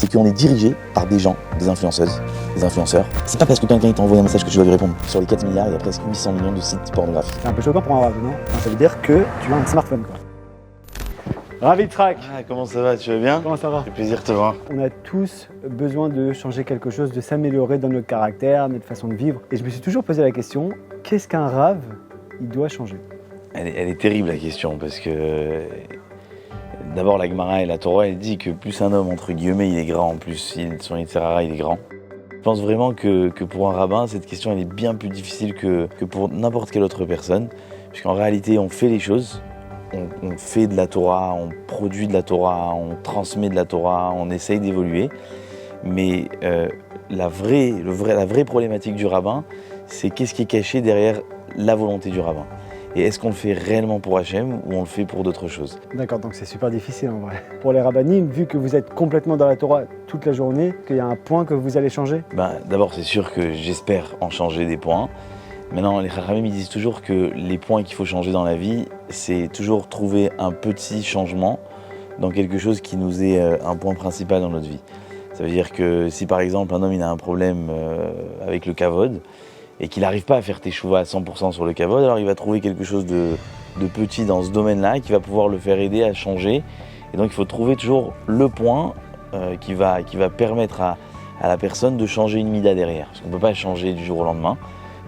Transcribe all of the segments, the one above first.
c'est qu'on est dirigé par des gens, des influenceuses, des influenceurs. C'est pas parce que quelqu'un t'a envoyé un message que tu dois lui répondre. Sur les 4 milliards, il y a presque 800 millions de sites pornographiques. C'est un peu choquant pour un rave, non? Enfin, ça veut dire que tu as un smartphone, quoi. Ravi de track. Ah, comment ça va? Tu vas bien? Comment ça va? Ça fait plaisir de te voir. On a tous besoin de changer quelque chose, de s'améliorer dans notre caractère, notre façon de vivre. Et je me suis toujours posé la question, qu'est-ce qu'un rave, il doit changer? Elle est terrible la question parce que d'abord la Gemara et la Torah elle dit que plus un homme entre guillemets il est grand, plus son Yetzer Hara il est grand. Je pense vraiment que pour un rabbin cette question elle est bien plus difficile que pour n'importe quelle autre personne, puisqu'en réalité on fait les choses, on fait de la Torah, on produit de la Torah, on transmet de la Torah, on essaye d'évoluer, mais la vraie problématique du rabbin, c'est qu'est-ce qui est caché derrière la volonté du rabbin. Et est-ce qu'on le fait réellement pour Hachem ou on le fait pour d'autres choses? D'accord, donc c'est super difficile en vrai. Pour les rabbinim, vu que vous êtes complètement dans la Torah toute la journée, qu'il y a un point que vous allez changer? D'abord, c'est sûr que j'espère en changer des points. Maintenant, les Chachamim ils disent toujours que les points qu'il faut changer dans la vie, c'est toujours trouver un petit changement dans quelque chose qui nous est un point principal dans notre vie. Ça veut dire que si par exemple un homme il a un problème avec le kavod, et qu'il n'arrive pas à faire teshuva à 100% sur le kavod, alors il va trouver quelque chose de petit dans ce domaine-là qui va pouvoir le faire aider à changer. Et donc il faut trouver toujours le point qui va permettre à la personne de changer une mida derrière. Parce qu'on ne peut pas changer du jour au lendemain,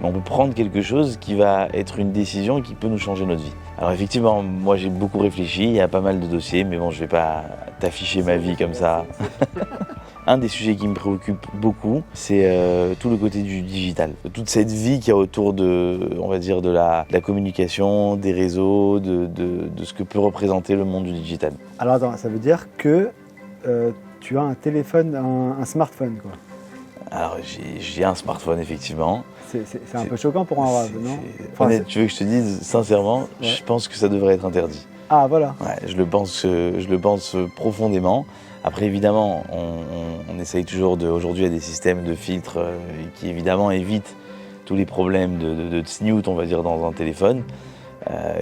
mais on peut prendre quelque chose qui va être une décision qui peut nous changer notre vie. Alors effectivement, moi j'ai beaucoup réfléchi, il y a pas mal de dossiers, mais bon, je ne vais pas t'afficher ma vie comme ça. Un des sujets qui me préoccupe beaucoup, c'est tout le côté du digital. Toute cette vie qu'il y a autour de, on va dire, de la communication, des réseaux, de ce que peut représenter le monde du digital. Alors attends, ça veut dire que tu as un téléphone, un smartphone, quoi. Alors j'ai un smartphone, effectivement. C'est un peu choquant pour un rave, non? Honnête, tu veux que je te dise, sincèrement, ouais. Je pense que ça devrait être interdit. Ah voilà. Ouais, je le pense profondément. Après, évidemment, on essaye toujours aujourd'hui, il y a des systèmes de filtres qui, évidemment, évitent tous les problèmes de tsniout, on va dire, dans un téléphone,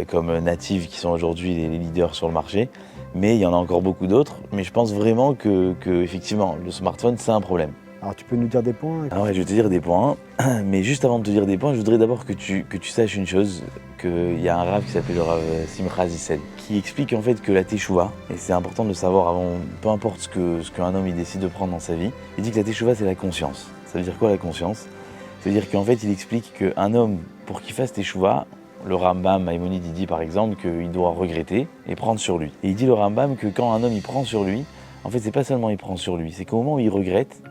comme Native, qui sont aujourd'hui les leaders sur le marché. Mais il y en a encore beaucoup d'autres. Mais je pense vraiment que effectivement, le smartphone, c'est un problème. Alors, tu peux nous dire des points? Ah ouais, je vais te dire des points. Mais juste avant de te dire des points, je voudrais d'abord que tu saches une chose, qu'il y a un rav qui s'appelle le rav Simcha Zissel, qui explique en fait que la teshuva, et c'est important de le savoir avant, peu importe ce qu'un homme il décide de prendre dans sa vie, il dit que la teshuva c'est la conscience. Ça veut dire quoi la conscience? Ça veut dire qu'en fait il explique qu'un homme, pour qu'il fasse teshuva, le Rambam Maïmonide il dit par exemple qu'il doit regretter et prendre sur lui. Et il dit le Rambam que quand un homme il prend sur lui, en fait c'est pas seulement il prend sur lui, c'est qu'au moment où il regrette,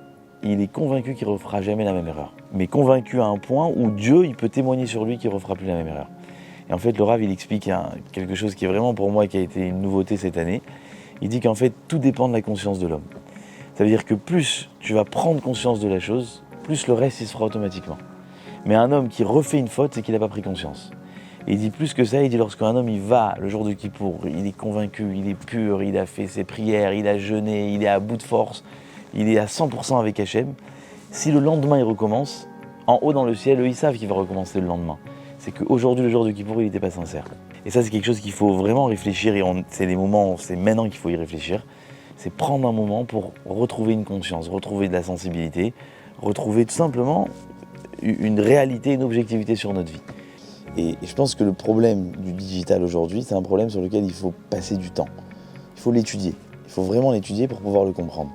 il est convaincu qu'il ne refera jamais la même erreur. Mais convaincu à un point où Dieu il peut témoigner sur lui qu'il ne refera plus la même erreur. Et en fait, le Rav, il explique quelque chose qui est vraiment pour moi qui a été une nouveauté cette année. Il dit qu'en fait, tout dépend de la conscience de l'homme. Ça veut dire que plus tu vas prendre conscience de la chose, plus le reste, il se fera automatiquement. Mais un homme qui refait une faute, c'est qu'il n'a pas pris conscience. Et il dit plus que ça, il dit lorsqu'un homme, il va le jour de Kippour, il est convaincu, il est pur, il a fait ses prières, il a jeûné, il est à bout de force, il est à 100% avec Hachem. Si le lendemain, il recommence, en haut dans le ciel, eux, ils savent qu'il va recommencer le lendemain. C'est qu'aujourd'hui, le jour de Kippour, il n'était pas sincère. Et ça, c'est quelque chose qu'il faut vraiment réfléchir, et c'est des moments, c'est maintenant qu'il faut y réfléchir. C'est prendre un moment pour retrouver une conscience, retrouver de la sensibilité, retrouver tout simplement une réalité, une objectivité sur notre vie. Et je pense que le problème du digital aujourd'hui, c'est un problème sur lequel il faut passer du temps. Il faut l'étudier. Il faut vraiment l'étudier pour pouvoir le comprendre.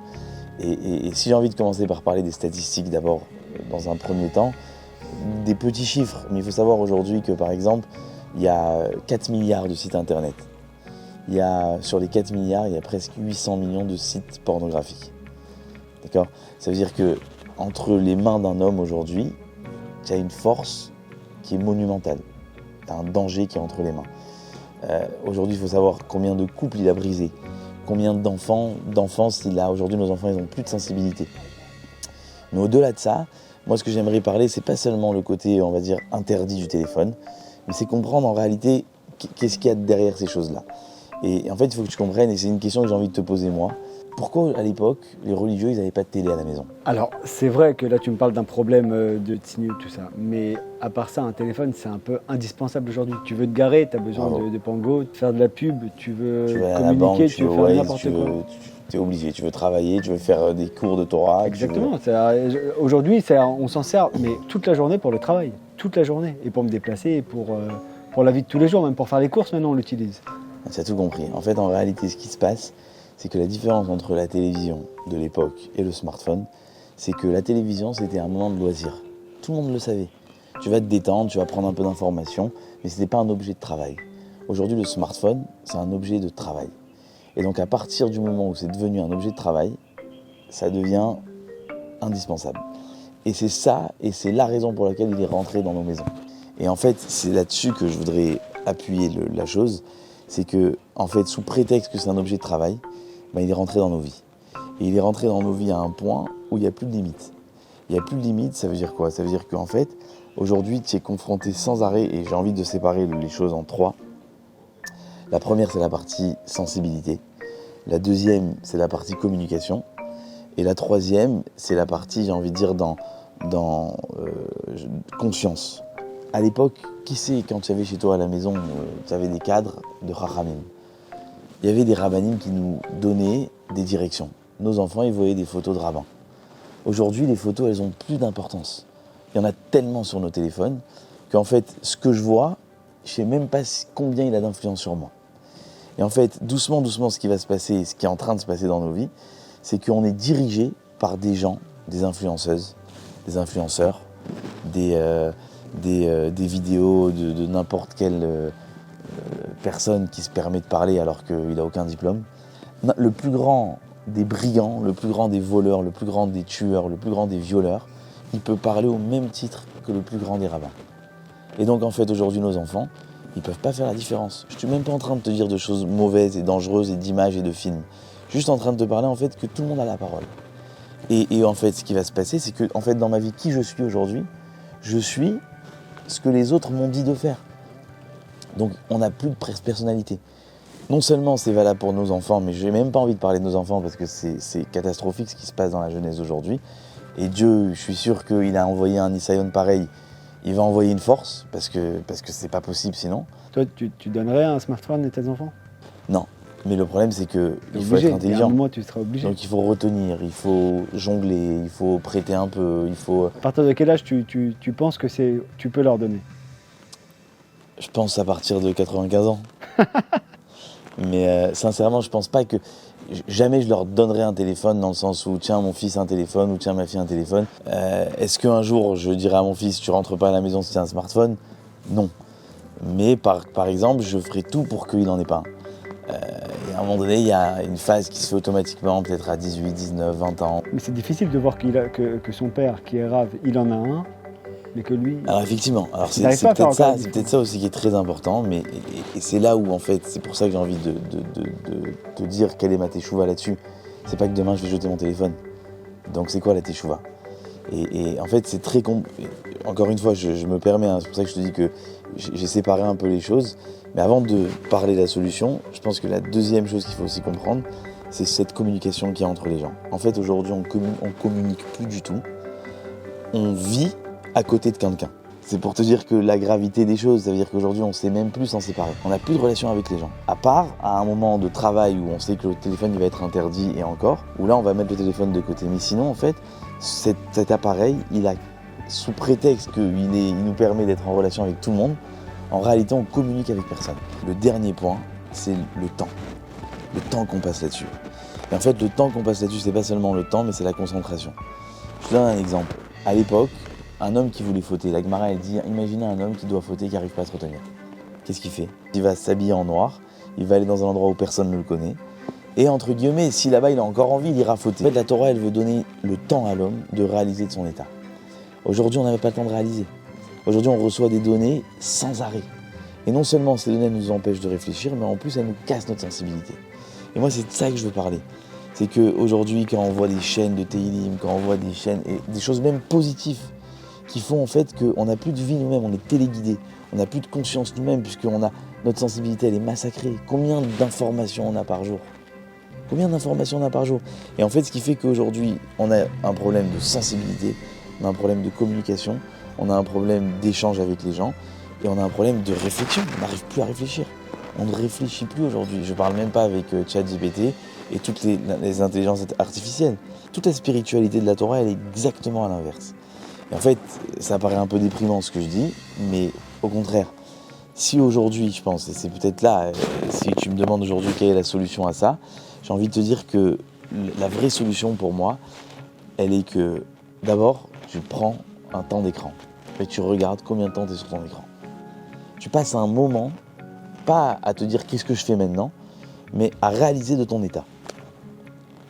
Et si j'ai envie de commencer par parler des statistiques d'abord, dans un premier temps, des petits chiffres. Mais il faut savoir aujourd'hui que, par exemple, il y a 4 milliards de sites internet. Sur les 4 milliards, il y a presque 800 millions de sites pornographiques. D'accord ? Ça veut dire que entre les mains d'un homme aujourd'hui, il y a une force qui est monumentale. Il y a un danger qui est entre les mains. Aujourd'hui, il faut savoir combien de couples il a brisé. Combien d'enfance il a. Aujourd'hui, nos enfants, ils n'ont plus de sensibilité. Mais au-delà de ça, moi, ce que j'aimerais parler, c'est pas seulement le côté, on va dire, interdit du téléphone, mais c'est comprendre en réalité qu'est-ce qu'il y a derrière ces choses-là. Et en fait, il faut que tu comprennes, et c'est une question que j'ai envie de te poser moi. Pourquoi, à l'époque, les religieux, ils n'avaient pas de télé à la maison? Alors, c'est vrai que là, tu me parles d'un problème de tsniout, tout ça. Mais à part ça, un téléphone, c'est un peu indispensable aujourd'hui. Tu veux te garer, tu as besoin de Pango, de faire de la pub, tu veux communiquer, banque, tu veux faire n'importe quoi. Tu es obligé, tu veux travailler, tu veux faire des cours de Torah. Exactement. Aujourd'hui, on s'en sert mais toute la journée pour le travail. Toute la journée. Et pour me déplacer, et pour la vie de tous les jours, même pour faire les courses, maintenant on l'utilise. Tu as tout compris. En fait, en réalité, ce qui se passe, c'est que la différence entre la télévision de l'époque et le smartphone, c'est que la télévision, c'était un moment de loisir. Tout le monde le savait. Tu vas te détendre, tu vas prendre un peu d'informations, mais ce n'était pas un objet de travail. Aujourd'hui, le smartphone, c'est un objet de travail. Et donc, à partir du moment où c'est devenu un objet de travail, ça devient indispensable. Et c'est ça, et c'est la raison pour laquelle il est rentré dans nos maisons. Et en fait, c'est là-dessus que je voudrais appuyer la chose, c'est que, en fait, sous prétexte que c'est un objet de travail, il est rentré dans nos vies. Et il est rentré dans nos vies à un point où il n'y a plus de limite. Il n'y a plus de limite, ça veut dire quoi? Ça veut dire qu'en fait, aujourd'hui, tu es confronté sans arrêt, et j'ai envie de séparer les choses en trois. La première, c'est la partie sensibilité. La deuxième, c'est la partie communication. Et la troisième, c'est la partie, j'ai envie de dire, dans conscience. À l'époque, qui sait, quand tu avais chez toi à la maison, tu avais des cadres de Chachamim. Il y avait des rabbinim qui nous donnaient des directions. Nos enfants, ils voyaient des photos de rabbins. Aujourd'hui, les photos, elles ont plus d'importance. Il y en a tellement sur nos téléphones qu'en fait, ce que je vois, je ne sais même pas combien il a d'influence sur moi. Et en fait, doucement, ce qui va se passer, ce qui est en train de se passer dans nos vies, c'est qu'on est dirigé par des gens, des influenceuses, des influenceurs, des vidéos de n'importe quelle personne qui se permet de parler alors qu'il n'a aucun diplôme. Le plus grand des brigands, le plus grand des voleurs, le plus grand des tueurs, le plus grand des violeurs, il peut parler au même titre que le plus grand des rabbins. Et donc en fait aujourd'hui nos enfants, ils ne peuvent pas faire la différence. Je ne suis même pas en train de te dire de choses mauvaises et dangereuses et d'images et de films. Juste en train de te parler en fait que tout le monde a la parole. Et en fait ce qui va se passer, c'est que en fait dans ma vie, qui je suis aujourd'hui, je suis ce que les autres m'ont dit de faire. Donc on n'a plus de personnalité. Non seulement c'est valable pour nos enfants, mais je n'ai même pas envie de parler de nos enfants parce que c'est catastrophique ce qui se passe dans la jeunesse aujourd'hui. Et Dieu, je suis sûr qu'il a envoyé un Nisayon pareil, il va envoyer une force parce que c'est pas possible sinon. Toi, tu donnerais un smartphone à tes enfants? Non, mais le problème c'est qu'il faut obligé. être intelligent. À un moment, tu seras obligé. Donc il faut retenir, il faut jongler, il faut prêter un peu, il faut... À partir de quel âge tu penses que tu peux leur donner? Je pense à partir de 95 ans. Mais sincèrement, je pense pas que... Jamais je leur donnerai un téléphone dans le sens où tiens mon fils un téléphone ou tiens ma fille un téléphone. Est-ce qu'un jour je dirai à mon fils tu rentres pas à la maison si tu as un smartphone? Non. Mais par exemple, je ferai tout pour qu'il n'en ait pas un. Et à un moment donné, il y a une phase qui se fait automatiquement, peut-être à 18, 19, 20 ans. Mais c'est difficile de voir que son père, qui est Rav, il en a un, mais que lui... Alors effectivement, alors c'est n'arrive pas à faire encore peut-être ça aussi qui est très important, mais et c'est là où en fait, c'est pour ça que j'ai envie de te dire quelle est ma teshuva là-dessus. C'est pas que demain je vais jeter mon téléphone. Donc c'est quoi la teshuva? Et en fait c'est très encore une fois, je me permets, hein, c'est pour ça que je te dis que j'ai séparé un peu les choses. Mais avant de parler de la solution, je pense que la deuxième chose qu'il faut aussi comprendre, c'est cette communication qu'il y a entre les gens. En fait aujourd'hui on communique plus du tout, on vit à côté de quelqu'un. C'est pour te dire que la gravité des choses, ça veut dire qu'aujourd'hui on ne sait même plus s'en séparer. On n'a plus de relation avec les gens. À part à un moment de travail où on sait que le téléphone il va être interdit et encore, où là on va mettre le téléphone de côté. Mais sinon en fait, cet appareil, il a sous prétexte qu'il nous permet d'être en relation avec tout le monde, en réalité on communique avec personne. Le dernier point, c'est le temps. Le temps qu'on passe là-dessus. Et en fait le temps qu'on passe là-dessus, c'est pas seulement le temps, mais c'est la concentration. Je te donne un exemple. À l'époque, un homme qui voulait fauter, la Gemara elle dit, imaginez un homme qui doit fauter, qui n'arrive pas à se retenir. Qu'est-ce qu'il fait? Il va s'habiller en noir, il va aller dans un endroit où personne ne le connaît, et entre guillemets, si là-bas il a encore envie, il ira fauter. En fait, la Torah elle veut donner le temps à l'homme de réaliser de son état. Aujourd'hui on n'avait pas le temps de réaliser. Aujourd'hui on reçoit des données sans arrêt. Et non seulement ces données nous empêchent de réfléchir, mais en plus elles nous cassent notre sensibilité. Et moi c'est de ça que je veux parler. C'est qu'aujourd'hui quand on voit des chaînes de Teilim, quand on voit des chaînes, et des choses même positives, qui font en fait qu'on n'a plus de vie nous-mêmes, on est téléguidé, on n'a plus de conscience nous-mêmes puisque notre sensibilité elle est massacrée. Combien d'informations on a par jour? Combien d'informations on a par jour? Et en fait ce qui fait qu'aujourd'hui on a un problème de sensibilité, on a un problème de communication, on a un problème d'échange avec les gens et on a un problème de réflexion, on n'arrive plus à réfléchir. On ne réfléchit plus aujourd'hui, je ne parle même pas avec ChatGPT, et toutes les intelligences artificielles. Toute la spiritualité de la Torah, elle est exactement à l'inverse. Et en fait, ça paraît un peu déprimant ce que je dis, mais au contraire, si aujourd'hui, je pense, et c'est peut-être là, si tu me demandes aujourd'hui quelle est la solution à ça, j'ai envie de te dire que la vraie solution pour moi, elle est que d'abord, tu prends un temps d'écran et tu regardes combien de temps tu es sur ton écran. Tu passes un moment, pas à te dire qu'est-ce que je fais maintenant, mais à réaliser de ton état.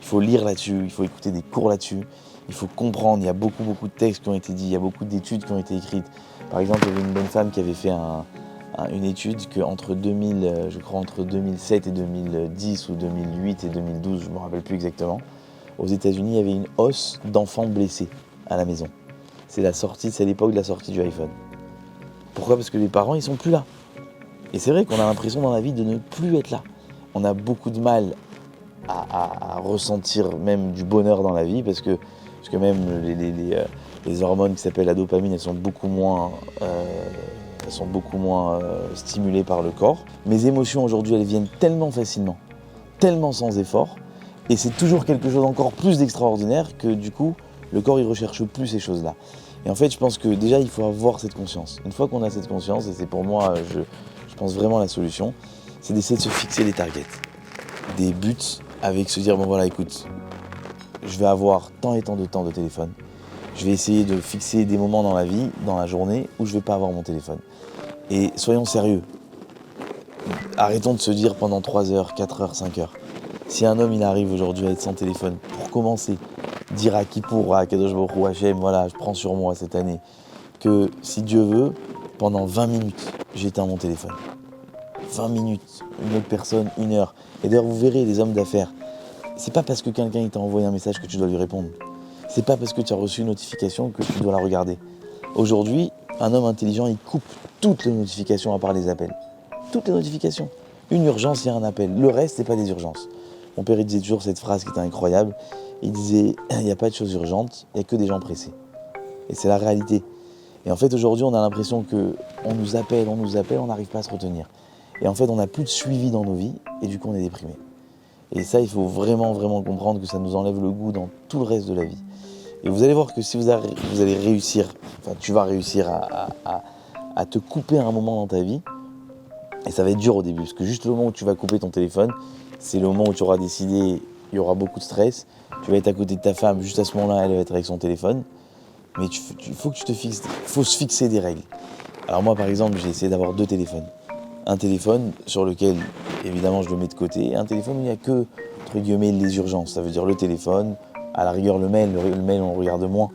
Il faut lire là-dessus, il faut écouter des cours là-dessus, il faut comprendre, il y a beaucoup de textes qui ont été dits, il y a beaucoup d'études qui ont été écrites. Par exemple, il y avait une bonne femme qui avait fait une étude qu'entre 2007 et 2010 ou 2008 et 2012, je ne me rappelle plus exactement, aux États-Unis, il y avait une hausse d'enfants blessés à la maison. C'est l'époque de la sortie du iPhone. Pourquoi ? Parce que les parents, ils sont plus là. Et c'est vrai qu'on a l'impression dans la vie de ne plus être là. On a beaucoup de mal à ressentir même du bonheur dans la vie parce que même les hormones qui s'appellent la dopamine, elles sont beaucoup moins stimulées par le corps. Mes émotions aujourd'hui, elles viennent tellement facilement, tellement sans effort, et c'est toujours quelque chose d'encore plus d'extraordinaire que du coup, le corps il recherche plus ces choses-là. Et en fait, je pense que déjà, il faut avoir cette conscience. Une fois qu'on a cette conscience, et c'est pour moi, je pense vraiment la solution, c'est d'essayer de se fixer des targets, des buts, avec se dire, bon voilà, écoute, je vais avoir tant et tant de temps de téléphone. Je vais essayer de fixer des moments dans la vie, dans la journée, où je ne vais pas avoir mon téléphone. Et soyons sérieux. Arrêtons de se dire pendant 3 heures, 4 heures, 5 heures. Si un homme il arrive aujourd'hui à être sans téléphone, pour commencer, dire à Kippour, à Kadosh Baruch Hu, Hachem, voilà, je prends sur moi cette année, que si Dieu veut, pendant 20 minutes, j'éteins mon téléphone. 20 minutes, une autre personne, 1 heure. Et d'ailleurs, vous verrez, les hommes d'affaires, c'est pas parce que quelqu'un t'a envoyé un message que tu dois lui répondre. C'est pas parce que tu as reçu une notification que tu dois la regarder. Aujourd'hui, un homme intelligent, il coupe toutes les notifications à part les appels. Toutes les notifications. Une urgence, il y a un appel. Le reste, c'est pas des urgences. Mon père, il disait toujours cette phrase qui était incroyable. Il disait, il n'y a pas de choses urgentes, il n'y a que des gens pressés. Et c'est la réalité. Et en fait, aujourd'hui, on a l'impression qu'on nous appelle, on n'arrive pas à se retenir. Et en fait, on n'a plus de suivi dans nos vies, et du coup, on est déprimé. Et ça, il faut vraiment, vraiment comprendre que ça nous enlève le goût dans tout le reste de la vie. Et vous allez voir que si vous allez réussir, enfin, tu vas réussir à te couper un moment dans ta vie, et ça va être dur au début, parce que juste le moment où tu vas couper ton téléphone, c'est le moment où tu auras décidé, il y aura beaucoup de stress, tu vas être à côté de ta femme, juste à ce moment-là, elle va être avec son téléphone, mais il faut que tu te fixes, faut se fixer des règles. Alors moi, par exemple, j'ai essayé d'avoir 2 téléphones. Un téléphone sur lequel, évidemment, je le mets de côté, et un téléphone où il n'y a que, entre guillemets, les urgences. Ça veut dire le téléphone, à la rigueur le mail on regarde moins.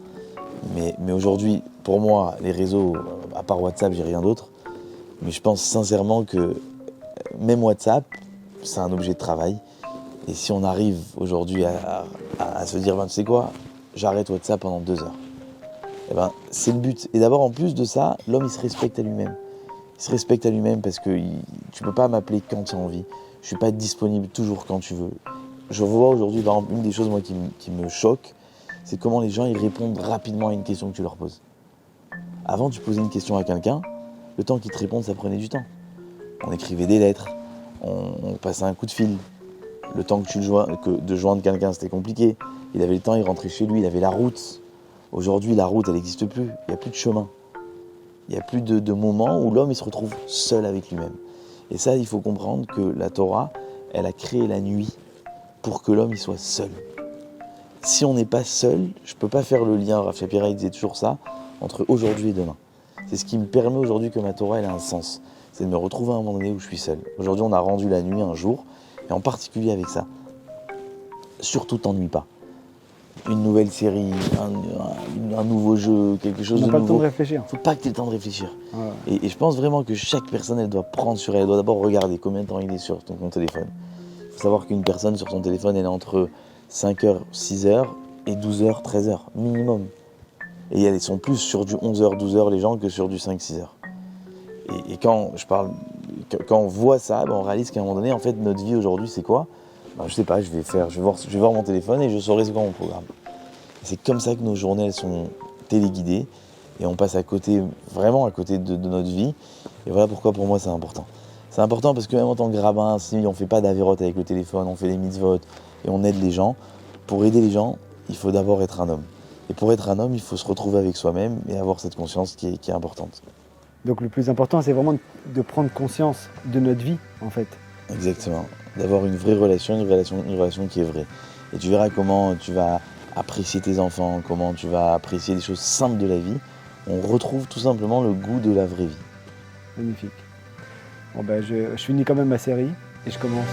Mais aujourd'hui, pour moi, les réseaux, à part WhatsApp, j'ai rien d'autre. Mais je pense sincèrement que même WhatsApp, c'est un objet de travail. Et si on arrive aujourd'hui à se dire, tu sais quoi, j'arrête WhatsApp pendant 2 heures. Et c'est le but. Et d'abord, en plus de ça, l'homme, il se respecte à lui-même. Il se respecte à lui-même parce que tu ne peux pas m'appeler quand tu as envie. Je ne suis pas disponible toujours quand tu veux. Je vois aujourd'hui, par exemple, une des choses moi, qui me choque, c'est comment les gens ils répondent rapidement à une question que tu leur poses. Avant, tu posais une question à quelqu'un, le temps qu'il te réponde, ça prenait du temps. On écrivait des lettres, on passait un coup de fil. Le temps de joindre quelqu'un, c'était compliqué. Il avait le temps, il rentrait chez lui, il avait la route. Aujourd'hui, la route, elle n'existe plus. Il n'y a plus de chemin. Il n'y a plus de moments où l'homme il se retrouve seul avec lui-même. Et ça, il faut comprendre que la Torah, elle a créé la nuit pour que l'homme il soit seul. Si on n'est pas seul, je ne peux pas faire le lien, Rav Shapira disait toujours ça, entre aujourd'hui et demain. C'est ce qui me permet aujourd'hui que ma Torah elle a un sens. C'est de me retrouver à un moment donné où je suis seul. Aujourd'hui, on a rendu la nuit un jour, et en particulier avec ça. Surtout, t'ennuie pas. Une nouvelle série, un nouveau jeu, quelque chose de nouveau. On n'a pas le temps de réfléchir. Il ne faut pas que tu aies le temps de réfléchir. Ouais. Et je pense vraiment que chaque personne, elle doit prendre sur elle. Elle doit d'abord regarder combien de temps il est sur ton téléphone. Il faut savoir qu'une personne sur son téléphone, elle est entre 5 heures, 6 heures et 12 heures, 13 heures, minimum. Et elles sont plus sur du 11 heures, 12 heures les gens que sur du 5, 6 heures. Et quand on voit ça, on réalise qu'à un moment donné, en fait, notre vie aujourd'hui, c'est quoi ? Je sais pas, je vais voir mon téléphone et je saurai ce qu'on mon programme. C'est comme ça que nos journées elles sont téléguidées et on passe vraiment à côté de notre vie. Et voilà pourquoi pour moi c'est important. C'est important parce que même en tant que rabbin, si on fait pas d'avérote avec le téléphone, on fait des mitzvot, et on aide les gens. Pour aider les gens, il faut d'abord être un homme. Et pour être un homme, il faut se retrouver avec soi-même et avoir cette conscience qui est importante. Donc le plus important, c'est vraiment de prendre conscience de notre vie, en fait. Exactement. D'avoir une vraie relation, une relation qui est vraie. Et tu verras comment tu vas apprécier tes enfants, comment tu vas apprécier les choses simples de la vie. On retrouve tout simplement le goût de la vraie vie. Magnifique. Bon ben, je finis quand même ma série et je commence.